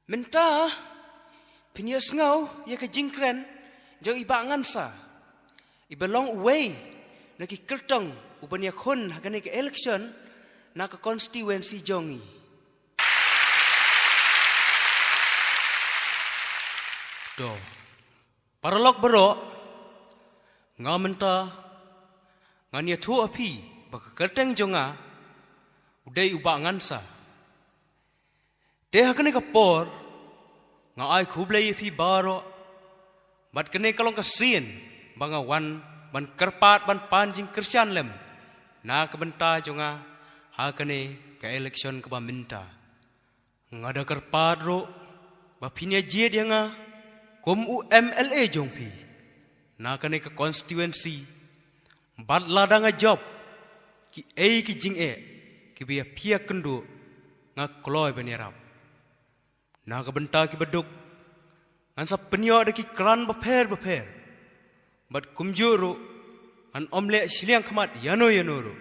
Menta pinya sengau ya ke jingkren jauh iba ngansa iba long away naki kertong ubania khon hagane ke election na ke constituency jongi do paralog bero ngau menta ngania tu api baka kerteng jonga udai uba ngansa Deh kene kapor ngai khublai phi baro bat kene kalong kasin banga wan ban kerpat ban panjing kersian lem na kebenta jonga ha kene ke election ke minta ngada kerpat ro ba phinya je dia nga kum UMLA jong phi na kene ke constituency bat ladanga job ki ki jing ki bia phia kendu nga kloi benirap na kebenta ki beduk ngan sa penyo de ki kran beper bat kumjuru an omle siliang khamat yano ro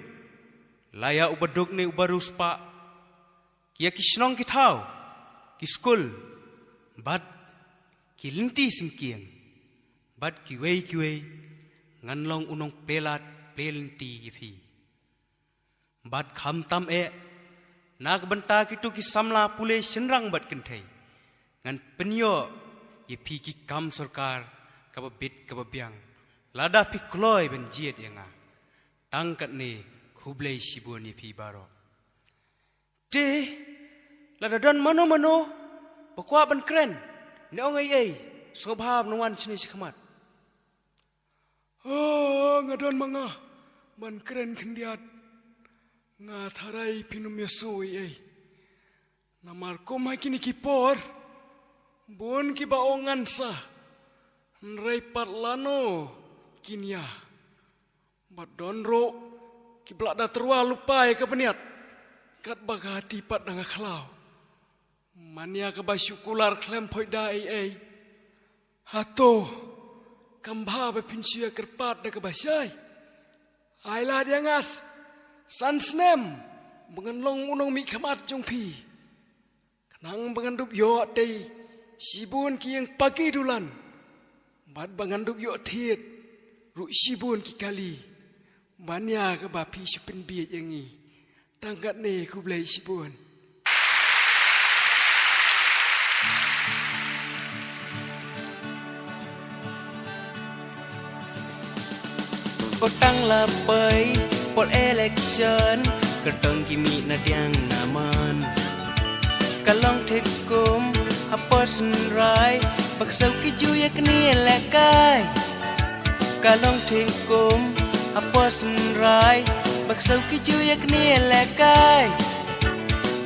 laya ubeduk ne ubarus pa kia ki snong ki thau ki skul bat ki linti singkiang bat ki wei ngan long unong pelat pelinti ki phi bat kham tam na kebenta ki tu ki samla pule senrang bat kenthai ngan penyo ye phi ki kam sarkar kababit kababyang lada pi kloi ben jiet yanga tangkat ne khublei sibun ye phi baro te lada don mano bakwa ban kren ne ong ai sobhab nwan sini sikmat ngadon manga ban kren khendiat nga tharai pinum yasoi namar ko mai kini kipor bon ki baongan sa nrai patlano kinia badonro ki blada terwa lupai ka beniat kat bagati pat danga khlau mania ka basyukular klem phoi dai hato kambha ba pinsia kerpat da ka basai aila dia ngas sansnem mengenlong unong mi khamat jong phi kanang bangandup yo tei sibun ki yang pagi dulan bad bangandup yo thiet ru sibun ki kali banya ka ba phi supin bi yangi tangkat ne ku blai sibun Kotang lapai Pol election kertong kimi na diang naman kalong thekum haposen rai baksau ki juya kni lekai kalong thekum haposen rai baksau ki juya kni lekai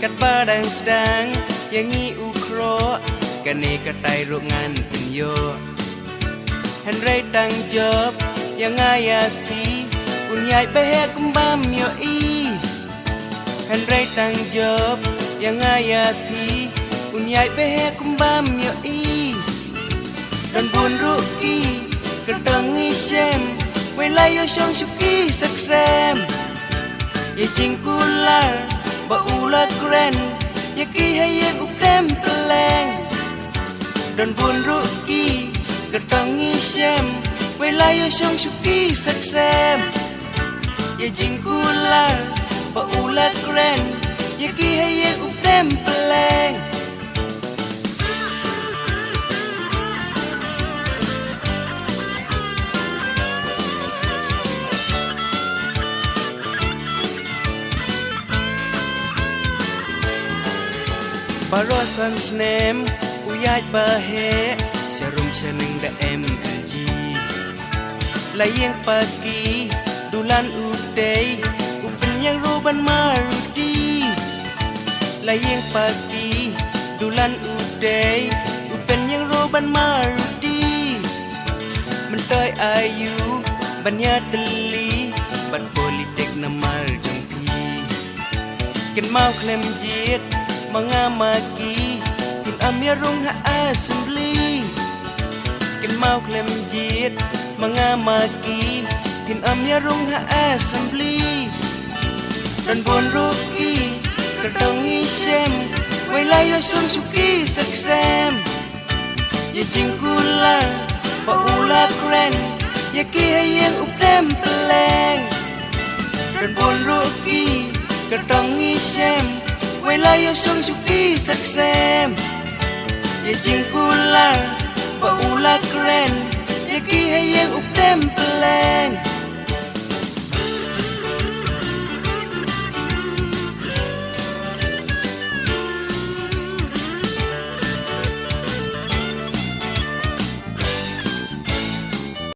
kat badang sedang yangi ukro kane katai rungan penyo henry tang job yang ayati Unyai behe kembam yo Henry tang job yang ayati Unyai behe kembam yo Dan bun ruki kerdangi sem Welai yo syong syuki saksem Ye jingkula ba ula kren Ye ki haye ukdem teleng Dan bun ruki kerdangi sem Welai yo syong syuki saksem Ye jingkula ba ulat kren ye ki haye ukdem peleng barosan snem uyat bahe serum seneng da MLG layeng pagi dulan udai upen yang ruban marudi layeng pagi dulan udai upen yang ruban marudi mentoy ayu banya teli ban politik namal jengpi ken mau klem jit mengamaki tin amirung ha assembly ken mau klem jit mengamaki tin amirung ha assembly dan bon ruki kerdangi sem Wailai yo sung suki saksem ye jingkula pa ula kren ye ki hayeng updem peleng dan bon ruki katongi sem wela yo sung suki saksem ye jingkula pa ula kren ye ki hayeng updem peleng